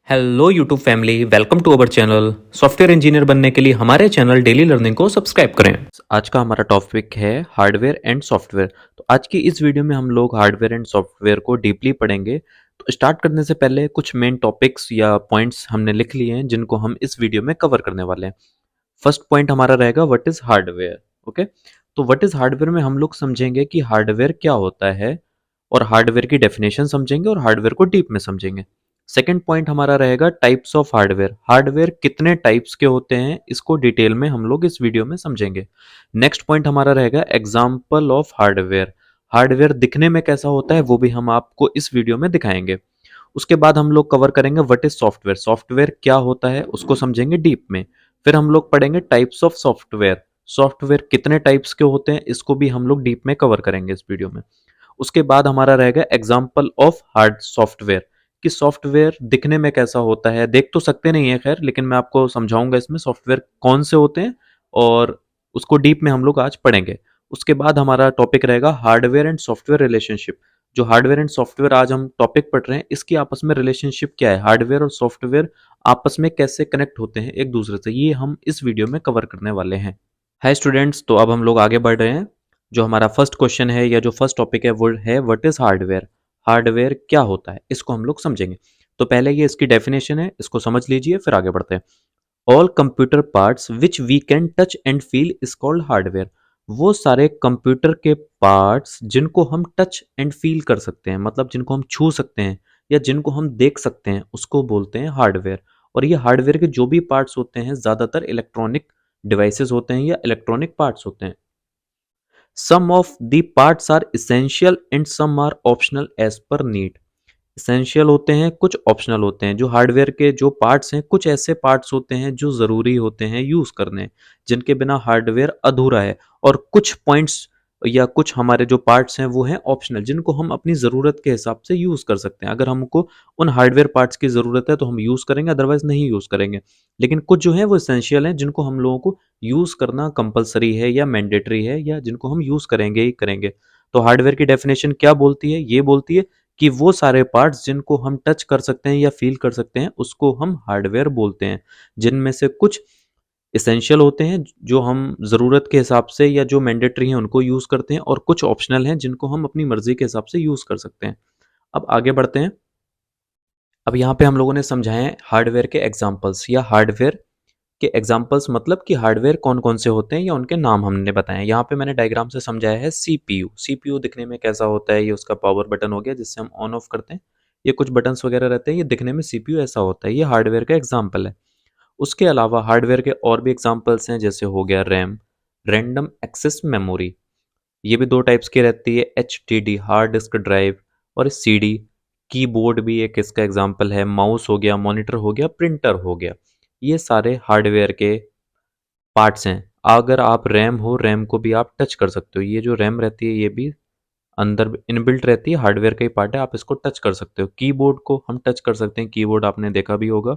Hello YouTube family, welcome to our channel. Software engineer बनने के लिए हमारे चैनल डेली लर्निंग को सब्सक्राइब करें। आज का हमारा टॉपिक है हार्डवेयर एंड सॉफ्टवेयर। तो आज की इस वीडियो में हम लोग हार्डवेयर एंड सॉफ्टवेयर को डीपली पढ़ेंगे। तो स्टार्ट करने से पहले कुछ मेन टॉपिक्स या पॉइंट्स हमने लिख लिए हैं जिनको हम इस वीडियो में कवर करने वाले हैं। फर्स्ट पॉइंट हमारा रहेगा व्हाट इज हार्डवेयर। ओके, तो व्हाट इज हार्डवेयर में हम लोग समझेंगे कि हार्डवेयर क्या होता है और हार्डवेयर की डेफिनेशन समझेंगे और हार्डवेयर को डीप में समझेंगे। सेकंड पॉइंट हमारा रहेगा टाइप्स ऑफ हार्डवेयर। हार्डवेयर कितने टाइप्स के होते हैं इसको डिटेल में हम लोग इस वीडियो में समझेंगे। नेक्स्ट पॉइंट हमारा रहेगा एग्जाम्पल ऑफ हार्डवेयर। हार्डवेयर दिखने में कैसा होता है वो भी हम आपको इस वीडियो में दिखाएंगे। उसके बाद हम लोग कवर करेंगे व्हाट इज सॉफ्टवेयर। सॉफ्टवेयर क्या होता है उसको समझेंगे डीप में। फिर हम लोग पढ़ेंगे टाइप्स ऑफ सॉफ्टवेयर। सॉफ्टवेयर कितने टाइप्स के होते हैं इसको भी हम लोग डीप में कवर करेंगे इस वीडियो में। उसके बाद हमारा रहेगा एग्जाम्पल ऑफ हार्ड सॉफ्टवेयर कि सॉफ्टवेयर दिखने में कैसा होता है। देख तो सकते नहीं है खैर, लेकिन मैं आपको समझाऊंगा इसमें सॉफ्टवेयर कौन से होते हैं और उसको डीप में हम लोग आज पढ़ेंगे। उसके बाद हमारा टॉपिक रहेगा हार्डवेयर एंड सॉफ्टवेयर रिलेशनशिप। जो हार्डवेयर एंड सॉफ्टवेयर आज हम टॉपिक पढ़ रहे हैं इसकी आपस में रिलेशनशिप क्या है, हार्डवेयर और सॉफ्टवेयर आपस में कैसे कनेक्ट होते हैं एक दूसरे से, ये हम इस वीडियो में कवर करने वाले हैं। हाय स्टूडेंट्स, तो अब हम लोग आगे बढ़ रहे हैं। जो हमारा फर्स्ट क्वेश्चन है या जो फर्स्ट टॉपिक है वो है व्हाट इज हार्डवेयर। हार्डवेयर क्या होता है इसको हम लोग समझेंगे। तो पहले ये इसकी डेफिनेशन है, इसको समझ लीजिए फिर आगे बढ़ते हैं। All computer parts which we can touch and feel is called hardware. वो सारे कंप्यूटर के पार्ट्स जिनको हम टच एंड फील कर सकते हैं, मतलब जिनको हम छू सकते हैं या जिनको हम देख सकते हैं, उसको बोलते हैं हार्डवेयर। और ये हार्डवेयर के जो भी पार्ट्स होते हैं ज़्यादातर इलेक्ट्रॉनिक डिवाइसेस होते हैं या इलेक्ट्रॉनिक पार्ट्स होते हैं। Some of the parts are essential and some are optional as per need. Essential होते हैं, कुछ ऑप्शनल होते हैं। जो हार्डवेयर के जो पार्ट्स हैं, कुछ ऐसे पार्ट्स होते हैं जो ज़रूरी होते हैं यूज़ करने, जिनके बिना हार्डवेयर अधूरा है। और कुछ पॉइंट्स या कुछ हमारे जो पार्ट्स हैं वो हैं ऑप्शनल, जिनको हम अपनी ज़रूरत के हिसाब से यूज़ कर सकते हैं। अगर हमको उन हार्डवेयर पार्ट्स की ज़रूरत है तो हम यूज़ करेंगे, अदरवाइज़ नहीं यूज़ करेंगे। लेकिन कुछ जो हैं वो इसेंशियल हैं, जिनको हम लोगों को यूज़ करना कंपलसरी है या मैंडेटरी है, या जिनको हम यूज़ करेंगे ही करेंगे। तो हार्डवेयर की डेफिनेशन क्या बोलती है? ये बोलती है कि वो सारे पार्ट्स जिनको हम टच कर सकते हैं या फील कर सकते हैं उसको हम हार्डवेयर बोलते हैं। जिनमें से कुछ इसेंशियल होते हैं जो हम ज़रूरत के हिसाब से या जो मैंडेटरी हैं उनको यूज़ करते हैं, और कुछ ऑप्शनल हैं जिनको हम अपनी मर्ज़ी के हिसाब से यूज़ कर सकते हैं। अब आगे बढ़ते हैं। अब यहाँ पे हम लोगों ने समझाए हैं हार्डवेयर के एग्जाम्पल्स या हार्डवेयर के एग्जाम्पल्स, मतलब कि हार्डवेयर कौन कौन से होते हैं या उनके नाम हमने बताए हैं। यहाँ पे मैंने डायग्राम से समझाया है सीपीयू। सीपीयू दिखने में कैसा होता है, ये उसका पावर बटन हो गया जिससे हम ऑन ऑफ करते हैं। ये कुछ बटन्स वगैरह रहते हैं, ये दिखने में सीपीयू ऐसा होता है। ये हार्डवेयर का एग्जाम्पल है। उसके अलावा हार्डवेयर के और भी एग्जाम्पल्स हैं, जैसे हो गया रैम, रैंडम एक्सेस मेमोरी। ये भी दो टाइप्स की रहती है, एचडीडी हार्ड डिस्क ड्राइव और सीडी। कीबोर्ड भी एक इसका एग्जांपल है, माउस हो गया, मॉनिटर हो गया, प्रिंटर हो गया। ये सारे हार्डवेयर के पार्ट्स हैं। अगर आप रैम हो, रैम को भी आप टच कर सकते हो। ये जो रैम रहती है ये भी अंदर इनबिल्ट रहती है, हार्डवेयर का ही पार्ट है, आप इसको टच कर सकते हो। कीबोर्ड को हम टच कर सकते हैं, कीबोर्ड आपने देखा भी होगा,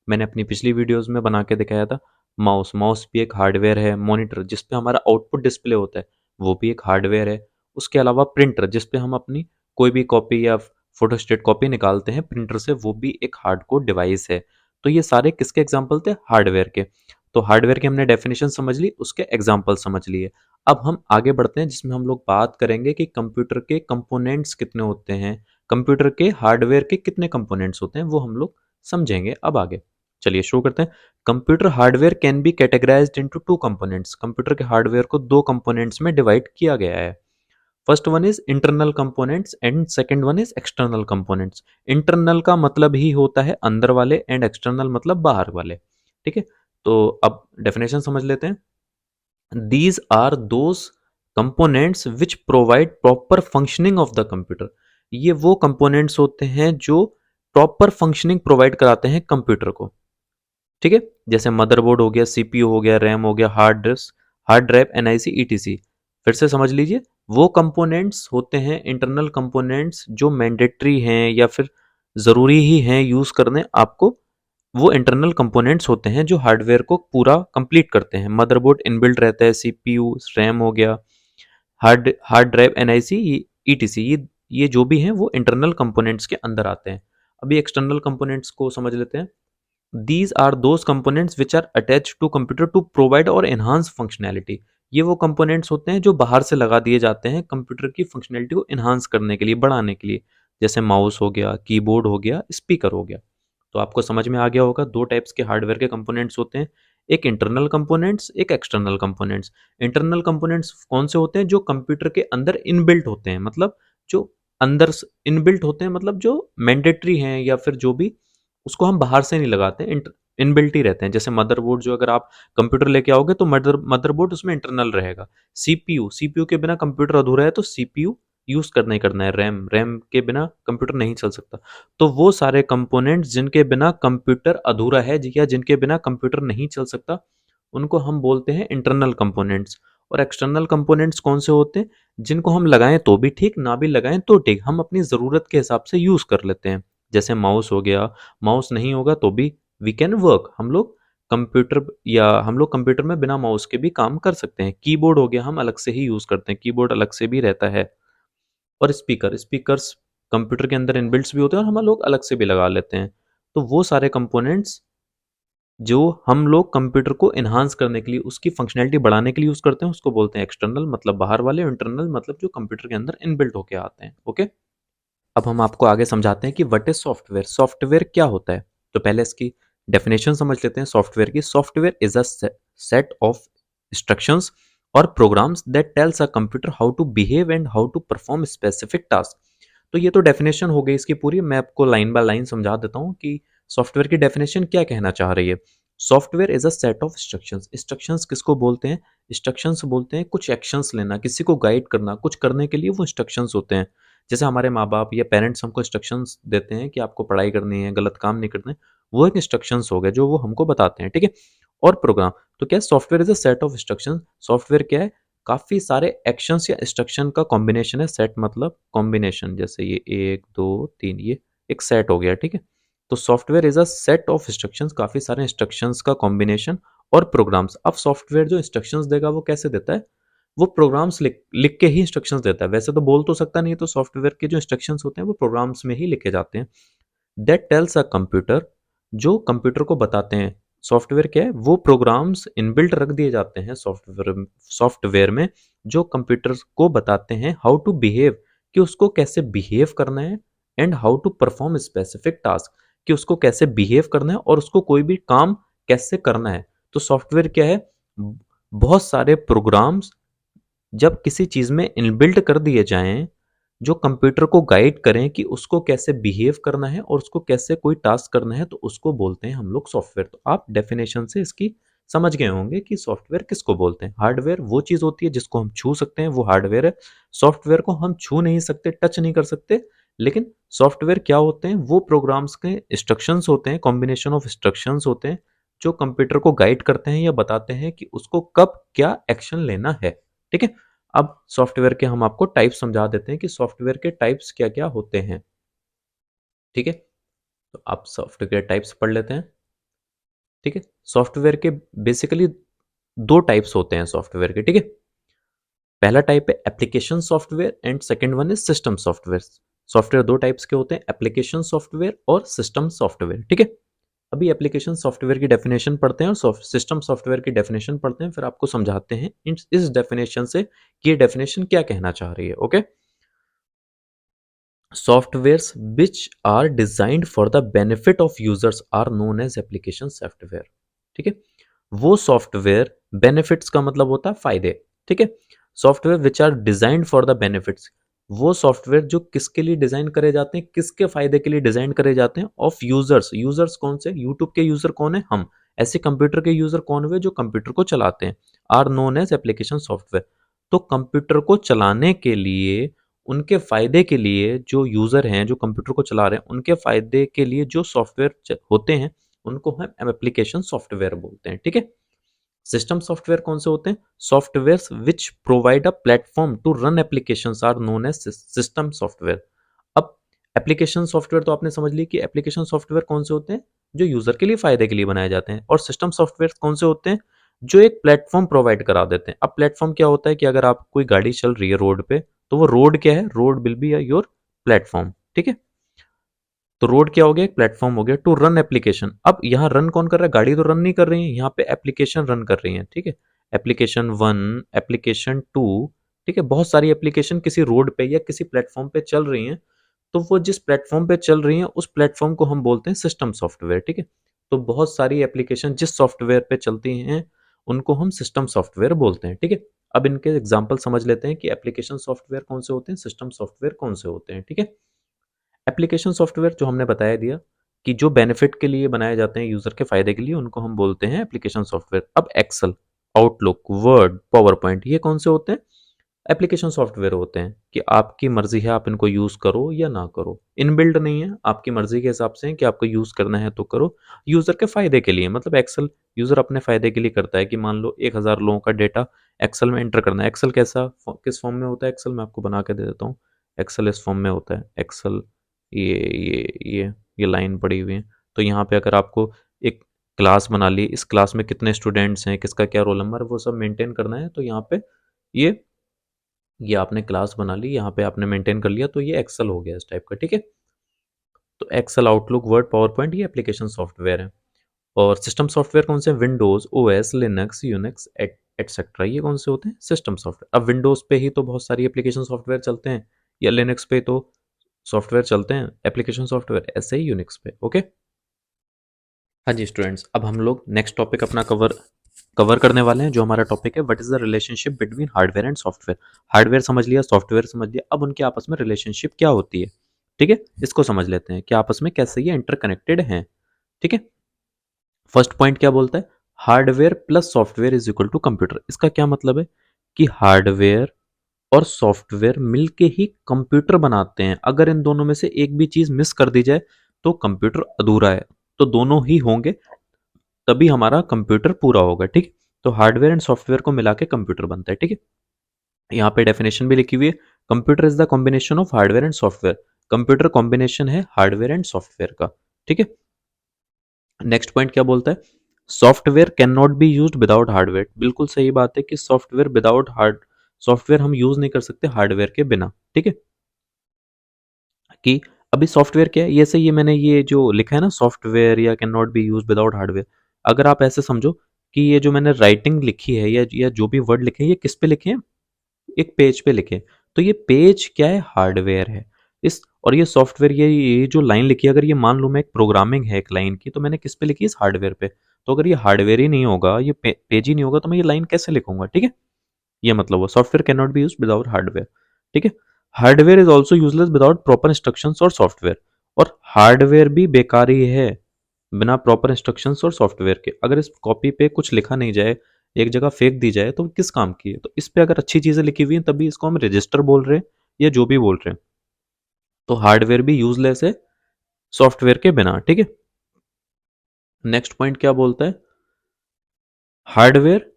मैंने अपनी पिछली वीडियोस में बना के दिखाया था। माउस, माउस भी एक हार्डवेयर है। मॉनिटर जिस पे हमारा आउटपुट डिस्प्ले होता है वो भी एक हार्डवेयर है। उसके अलावा प्रिंटर जिस पे हम अपनी कोई भी कॉपी या फोटोस्टेट कॉपी निकालते हैं प्रिंटर से, वो भी एक हार्डकोर डिवाइस है। तो ये सारे किसके एग्जाम्पल थे? हार्डवेयर के। तो हार्डवेयर की हमने डेफिनेशन समझ ली, उसके एग्जाम्पल समझ लिए। अब हम आगे बढ़ते हैं जिसमें हम लोग बात करेंगे कि कंप्यूटर के कंपोनेंट्स कितने होते हैं, कंप्यूटर के हार्डवेयर के कितने कंपोनेंट्स होते हैं वो हम लोग समझेंगे अब आगे। चलिए शुरू करते हैं। Computer hardware can be categorised into two components. Computer के हार्डवेयर को दो कंपोनेंट्स में डिवाइड किया गया है। First one is internal components and second one is external components. Internal का मतलब ही होता है अंदर वाले एंड एक्सटर्नल मतलब बाहर वाले। ठीक है, तो अब डेफिनेशन समझ लेते हैं। These are those components which provide proper functioning of the computer। ये वो कंपोनेंट्स होते हैं जो प्रॉपर फंक्शनिंग प्रोवाइड कराते हैं कंप्यूटर को। ठीक है, जैसे मदरबोर्ड हो गया, सीपीयू हो गया, रैम हो गया, hard disk, hard drive, NIC, etc. फिर से समझ लीजिए, वो कंपोनेंट्स होते हैं इंटरनल कंपोनेंट्स जो मैंडेटरी हैं या फिर ज़रूरी ही हैं यूज़ करने आपको। वो इंटरनल कंपोनेंट्स होते हैं जो हार्डवेयर को पूरा कंप्लीट करते हैं। मदरबोर्ड इनबिल्ट रहता है, सीपीयू, रैम हो गया, hard hard drive, NIC, etc, ये जो भी हैं वो इंटरनल कंपोनेंट्स के अंदर आते हैं। अभी एक्सटर्नल कंपोनेंट्स को समझ लेते हैं। These are those components which are attached to computer to provide or enhance functionality। ये वो कंपोनेंट्स होते हैं जो बाहर से लगा दिए जाते हैं कंप्यूटर की फंक्शनैलिटी को इन्हांस करने के लिए, बढ़ाने के लिए, जैसे माउस हो गया, कीबोर्ड हो गया, स्पीकर हो गया। तो आपको समझ में आ गया होगा, दो टाइप्स के हार्डवेयर के कंपोनेंट्स होते हैं, एक इंटरनल कंपोनेंट्स, एक एक्सटर्नल कंपोनेंट्स। इंटरनल कंपोनेंट्स कौन से होते हैं? जो कंप्यूटर के अंदर इनबिल्ट होते हैं, मतलब जो अंदर इनबिल्ट होते हैं, मतलब जो मैंडेटरी हैं या फिर जो भी, उसको हम बाहर से नहीं लगाते, इनबिल्ट ही रहते हैं। जैसे मदरबोर्ड, जो अगर आप कंप्यूटर लेके आओगे तो मदरबोर्ड उसमें इंटरनल रहेगा। सीपीयू, सीपीयू के बिना कंप्यूटर अधूरा है, तो सीपीयू यूज करना ही करना है। रैम, रैम के बिना कंप्यूटर नहीं चल सकता। तो वो सारे कंपोनेंट्स जिनके बिना कंप्यूटर अधूरा है या जिनके बिना कंप्यूटर नहीं चल सकता, उनको हम बोलते हैं इंटरनल कंपोनेंट्स। और एक्सटर्नल कंपोनेंट्स कौन से होते हैं? जिनको हम लगाएं तो भी ठीक, ना भी लगाएं तो ठीक, हम अपनी ज़रूरत के हिसाब से यूज़ कर लेते हैं। जैसे माउस हो गया, माउस नहीं होगा तो भी वी कैन वर्क, हम लोग कंप्यूटर में बिना माउस के भी काम कर सकते हैं। कीबोर्ड हो गया, हम अलग से ही यूज़ करते हैं, कीबोर्ड अलग से भी रहता है। और स्पीकर्स कंप्यूटर के अंदर इनबिल्ट्स भी होते हैं और हम लोग अलग से भी लगा लेते हैं। तो वो सारे कंपोनेंट्स जो हम लोग कंप्यूटर को एनहांस करने के लिए, उसकी फंक्शनैलिटी बढ़ाने के लिए यूज़ करते हैं, उसको बोलते हैं एक्सटर्नल, मतलब बाहर वाले, और इंटरनल मतलब जो कंप्यूटर के अंदर इनबिल्ट होके आते हैं। ओके, अब हम आपको आगे समझाते हैं कि व्हाट इज सॉफ्टवेयर। सॉफ्टवेयर क्या होता है? तो पहले इसकी डेफिनेशन समझ लेते हैं सॉफ्टवेयर की। Software is a set of instructions और programs that tells a computer how to behave and how to perform specific task. तो ये तो डेफिनेशन हो गई इसकी पूरी, मैं आपको लाइन बाय लाइन समझा देता हूँ कि सॉफ्टवेयर की डेफिनेशन क्या कहना चाह रही है। Software is a set of instructions. Instructions किसको बोलते हैं? इंस्ट्रक्शंस बोलते हैं कुछ एक्शंस लेना, किसी को गाइड करना, कुछ करने के लिए वो इंस्ट्रक्शंस होते हैं। जैसे हमारे माँ बाप या पेरेंट्स हमको इंस्ट्रक्शंस देते हैं कि आपको पढ़ाई करनी है, गलत काम नहीं करना है, वो एक इंस्ट्रक्शंस हो गए जो वो हमको बताते हैं, ठीक है। और प्रोग्राम, तो क्या software is a set of instruction. Software क्या है? काफ़ी सारे एक्शंस या इंस्ट्रक्शन का कॉम्बिनेशन है। सेट मतलब कॉम्बिनेशन, जैसे ये एक दो तीन, ये एक सेट हो गया, ठीक है। तो software is a set of instructions, काफ़ी सारे इंस्ट्रक्शंस का कॉम्बिनेशन और प्रोग्राम्स। अब सॉफ्टवेयर जो इंस्ट्रक्शंस देगा वो कैसे देता है? वो प्रोग्राम्स लिख लिख के ही इंस्ट्रक्शंस देता है। वैसे तो बोल तो सकता नहीं है, तो सॉफ्टवेयर के जो इंस्ट्रक्शंस होते हैं वो प्रोग्राम्स में ही लिखे जाते हैं। दैट टेल्स अ कंप्यूटर, जो कंप्यूटर को बताते हैं। सॉफ्टवेयर क्या है? वो प्रोग्राम्स इनबिल्ट रख दिए जाते हैं सॉफ्टवेयर में, जो कंप्यूटर को बताते हैं हाउ टू बिहेव, कि उसको कैसे बिहेव करना है, and how to perform specific task, कि उसको कैसे बिहेव करना है और उसको कोई भी काम कैसे करना है। तो सॉफ्टवेयर क्या है? बहुत सारे प्रोग्राम्स जब किसी चीज़ में इनबिल्ट कर दिए जाएँ, जो कंप्यूटर को गाइड करें कि उसको कैसे बिहेव करना है और उसको कैसे कोई टास्क करना है, तो उसको बोलते हैं हम लोग सॉफ्टवेयर। तो आप डेफिनेशन से इसकी समझ गए होंगे कि सॉफ्टवेयर किसको बोलते हैं। हार्डवेयर वो चीज़ होती है जिसको हम छू सकते हैं, वो हार्डवेयर है। सॉफ्टवेयर को हम छू नहीं सकते, टच नहीं कर सकते, लेकिन सॉफ्टवेयर क्या होते हैं? वो प्रोग्राम्स के इंस्ट्रक्शंस होते हैं, कॉम्बिनेशन ऑफ इंस्ट्रक्शंस होते हैं, जो कंप्यूटर को गाइड करते हैं या बताते हैं कि उसको कब क्या एक्शन लेना है, ठीक है। अब सॉफ्टवेयर के हम आपको टाइप समझा देते हैं कि सॉफ्टवेयर के टाइप्स क्या-क्या होते हैं, ठीक है? तो आप सॉफ्टवेयर के टाइप्स पढ़ लेते हैं, ठीक है? सॉफ्टवेयर के बेसिकली 2 टाइप्स होते हैं सॉफ्टवेयर के, ठीक है? पहला टाइप है application software and second one is system software. Software 2 types के होते हैं, एप्लीकेशन सॉफ्टवेयर और सिस्टम सॉफ्टवेयर, ठीक है? अभी एप्लीकेशन सॉफ्टवेयर की डेफिनेशन पढ़ते हैं और सिस्टम सॉफ्टवेयर की डेफिनेशन पढ़ते हैं, फिर आपको समझाते हैं इस डेफिनेशन से कि ये डेफिनेशन क्या कहना चाह रही है, okay? Softwares which are designed for the benefit of users are known as application software। ठीक है, वो सॉफ्टवेयर, बेनिफिट्स का मतलब होता है फायदे, ठीक है। Software which are designed for the benefits, वो सॉफ्टवेयर जो किसके लिए डिजाइन करे जाते हैं, किसके फायदे के लिए डिजाइन करे जाते हैं, ऑफ यूजर्स। यूजर्स कौन से? यूट्यूब के यूजर कौन है? हम। ऐसे कंप्यूटर के यूजर कौन हुए? जो कंप्यूटर को चलाते हैं, are known as application software. तो कंप्यूटर को चलाने के लिए, उनके फ़ायदे के लिए, जो यूज़र हैं, जो कंप्यूटर को चला रहे हैं, उनके फ़ायदे के लिए जो सॉफ्टवेयर होते हैं, उनको हम एप्लीकेशन सॉफ्टवेयर बोलते हैं, ठीक है। सिस्टम सॉफ्टवेयर कौन से होते हैं? Softwares which provide a platform to run applications are known as system software. अब एप्लीकेशन सॉफ्टवेयर तो आपने समझ ली कि एप्लीकेशन सॉफ्टवेयर कौन से होते हैं, जो यूजर के लिए फायदे के लिए बनाए जाते हैं। और सिस्टम सॉफ्टवेयर कौन से होते हैं? जो एक प्लेटफॉर्म प्रोवाइड करा देते हैं। अब प्लेटफॉर्म क्या होता है कि अगर आप कोई गाड़ी चल रही है रोड पे, तो वो रोड क्या है? Road will be your platform, ठीक है। तो रोड क्या हो गया, एक प्लेटफॉर्म हो गया टू रन एप्लीकेशन। अब यहाँ रन कौन कर रहा है, गाड़ी तो रन नहीं कर रही है, यहाँ पे एप्लीकेशन रन कर रही है, ठीक है। एप्लीकेशन 1, एप्लीकेशन 2, ठीक है, बहुत सारी एप्लीकेशन किसी रोड पे या किसी प्लेटफॉर्म पे चल रही हैं। तो वो जिस प्लेटफॉर्म पे चल रही हैं उस प्लेटफॉर्म को हम बोलते हैं सिस्टम सॉफ्टवेयर, ठीक है। तो बहुत सारी एप्लीकेशन जिस सॉफ्टवेयर पे चलती हैं उनको हम सिस्टम सॉफ्टवेयर बोलते हैं, ठीक है। अब इनके एग्जाम्पल समझ लेते हैं कि एप्लीकेशन सॉफ्टवेयर कौन से होते हैं, सिस्टम सॉफ्टवेयर कौन से होते हैं, ठीक है। एप्लीकेशन सॉफ्टवेयर जो हमने बताया दिया कि जो बेनिफिट के लिए बनाए जाते हैं, यूजर के फायदे के लिए, उनको हम बोलते हैं एप्लीकेशन सॉफ्टवेयर। अब Excel, Outlook, Word, PowerPoint, ये कौन से होते हैं, एप्लीकेशन सॉफ्टवेयर होते हैं कि आपकी मर्जी है आप इनको यूज करो या ना करो, इनबिल्ड नहीं है, आपकी मर्जी के हिसाब से है कि आपको यूज करना है तो करो, यूजर के फायदे के लिए। मतलब एक्सेल यूजर अपने फायदे के लिए करता है कि मान लो 1000 लोगों का डेटा एक्सेल में एंटर करना है। एक्सेल कैसा, किस फॉर्म में होता है एक्सेल, मैं आपको बना के दे देता हूँ। एक्सेल इस फॉर्म में होता है एक्सेल, ये ये लाइन पड़ी हुई है। तो यहाँ पे अगर आपको एक क्लास बना ली, इस क्लास में कितने स्टूडेंट्स हैं, किसका क्या रोल नंबर, वो सब मेंटेन करना है। तो यहाँ पे ये ये आपने क्लास बना ली, यहाँ पे आपने मेंटेन कर लिया, तो ये एक्सेल हो गया इस टाइप का, ठीक है। तो Excel, Outlook, Word, PowerPoint, ये एप्लीकेशन सॉफ्टवेयर है। और सिस्टम सॉफ्टवेयर कौन से, Windows, OS, Linux, Unix, etcetera, ये कौन से होते हैं, सिस्टम सॉफ्टवेयर। अब विंडोज पे ही तो बहुत सारी एप्लीकेशन सॉफ्टवेयर चलते हैं, या लिनक्स पे तो सॉफ्टवेयर चलते हैं एप्लीकेशन सॉफ्टवेयर, ऐसे ही यूनिक्स पे, ओके। हाँ जी स्टूडेंट्स, अब हम लोग नेक्स्ट टॉपिक अपना कवर करने वाले हैं, जो हमारा टॉपिक है what is the relationship between hardware and software. Hardware समझ लिया, सॉफ्टवेयर समझ लिया, अब उनके आपस में रिलेशनशिप क्या होती है, ठीक है। इसको समझ लेते हैं कि आपस में कैसे ये इंटरकनेक्टेड हैं, ठीक है। फर्स्ट पॉइंट क्या बोलता है, hardware plus software is equal to computer. इसका क्या मतलब है कि हार्डवेयर और सॉफ्टवेयर मिलके ही कंप्यूटर बनाते हैं। अगर इन दोनों में से एक भी चीज मिस कर दी जाए तो कंप्यूटर अधूरा है। तो दोनों ही होंगे तभी हमारा कंप्यूटर पूरा होगा, ठीक। तो हार्डवेयर एंड सॉफ्टवेयर को मिला के कंप्यूटर बनता है, ठीक है। यहाँ पे डेफिनेशन भी लिखी हुई है, computer is the combination of hardware and software. Computer combination है हार्डवेयर एंड सॉफ्टवेयर का, ठीक है। नेक्स्ट पॉइंट क्या बोलता है, software can not be used without hardware. बिल्कुल सही बात है कि सॉफ्टवेयर विदाउट सॉफ्टवेयर हम यूज नहीं कर सकते हार्डवेयर के बिना, ठीक है। कि अभी सॉफ्टवेयर क्या है, ये से ये मैंने ये जो लिखा है ना, सॉफ्टवेयर या can not be use without hardware, अगर आप ऐसे समझो कि ये जो मैंने राइटिंग लिखी है या जो भी वर्ड लिखे हैं, ये किस पे लिखे हैं, एक पेज पे लिखे। तो ये पेज क्या है, हार्डवेयर है। इस और ये सॉफ्टवेयर, ये जो लाइन लिखी है, अगर ये मान लो मैं एक प्रोग्रामिंग है एक लाइन की, तो मैंने किस पे लिखी है, इस हार्डवेयर पे। तो अगर ये हार्डवेयर ही नहीं होगा, ये पेज ही नहीं होगा, तो मैं ये लाइन कैसे लिखूंगा, ठीक है। ये मतलब वो software can not be use without hardware, ठीक है। Hardware is also useless without proper instructions और सॉफ्टवेयर। और हार्डवेयर भी बेकार ही है बिना प्रॉपर इंस्ट्रक्शंस और सॉफ्टवेयर के। अगर इस कॉपी पे कुछ लिखा नहीं जाए, एक जगह फेंक दी जाए, तो वो किस काम की है। तो इस पे अगर अच्छी चीजें लिखी हुई हैं तभी इसको हम रजिस्टर बोल रहे हैं या जो भी बोल रहे हैं। तो हार्डवेयर भी यूजलेस है सॉफ्टवेयर के बिना, ठीक है। नेक्स्ट पॉइंट क्या बोलता है, हार्डवेयर,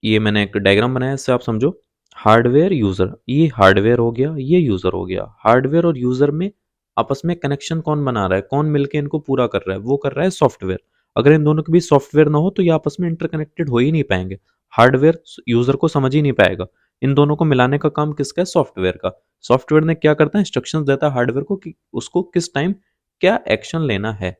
ये मैंने एक डायग्राम बनाया, इससे आप समझो। हार्डवेयर यूजर, ये हार्डवेयर हो गया, ये यूजर हो गया। हार्डवेयर और यूजर में आपस में कनेक्शन कौन बना रहा है, कौन मिलके इनको पूरा कर रहा है, वो कर रहा है सॉफ्टवेयर। अगर इन दोनों के बीच सॉफ्टवेयर ना हो तो ये आपस में इंटरकनेक्टेड हो ही नहीं पाएंगे। हार्डवेयर यूजर को समझ ही नहीं पाएगा। इन दोनों को मिलाने का काम किसका है, सॉफ्टवेयर का। सॉफ्टवेयर ने क्या करता है, इंस्ट्रक्शंस देता है हार्डवेयर को कि उसको किस टाइम क्या एक्शन लेना है,